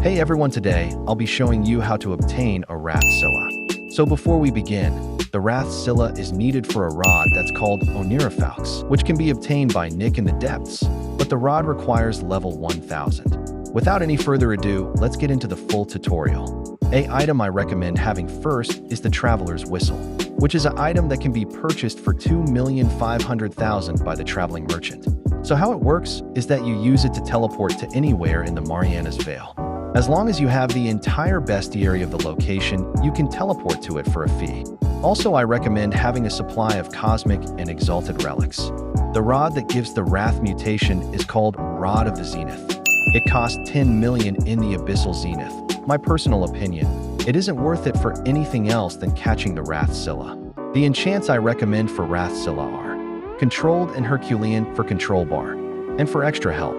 Hey everyone, today I'll be showing you how to obtain a wrath Scylla. So before we begin, the wrath Scylla is needed for a rod that's called Onirifaux, which can be obtained by Nick in the depths, but the rod requires level 1000. Without any further ado, let's get into the full tutorial. An item I recommend having first is the Traveler's Whistle, which is an item that can be purchased for 2,500,000 by the traveling merchant. So how it works is that you use it to teleport to anywhere in the Mariana's Vale. As long as you have the entire bestiary of the location, you can teleport to it for a fee. Also, I recommend having a supply of cosmic and exalted relics. The rod that gives the Wrath mutation is called Rod of the Zenith. It costs 10 million in the Abyssal Zenith. My personal opinion, it isn't worth it for anything else than catching the Wrath Scylla. The enchants I recommend for Wrath Scylla are Controlled and Herculean for Control Bar, and for extra help,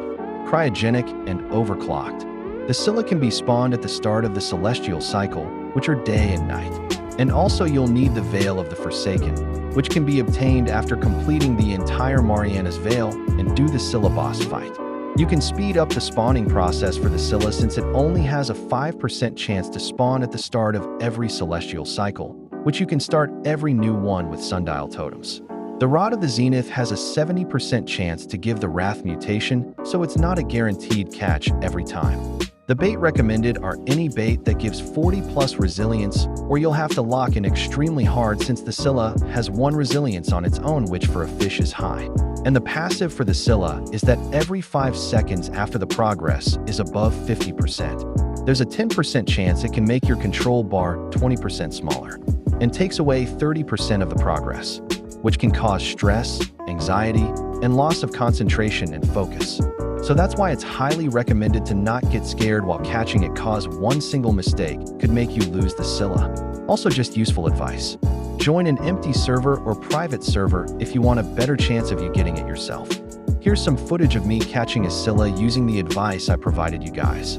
Cryogenic and Overclocked. The Scylla can be spawned at the start of the celestial cycle, which are day and night. And also you'll need the Veil of the Forsaken, which can be obtained after completing the entire Mariana's Vale and do the Scylla boss fight. You can speed up the spawning process for the Scylla since it only has a 5% chance to spawn at the start of every celestial cycle, which you can start every new one with sundial totems. The Rod of the Zenith has a 70% chance to give the Wrath mutation, so it's not a guaranteed catch every time. The bait recommended are any bait that gives 40+ resilience, or you'll have to lock in extremely hard since the Scylla has 1 resilience on its own, which for a fish is high. And the passive for the Scylla is that every 5 seconds after the progress is above 50%. There's a 10% chance it can make your control bar 20% smaller, and takes away 30% of the progress, which can cause stress, anxiety, and loss of concentration and focus. So that's why it's highly recommended to not get scared while catching it, cause one single mistake could make you lose the Scylla. Also, just useful advice. Join an empty server or private server if you want a better chance of you getting it yourself. Here's some footage of me catching a Scylla using the advice I provided you guys.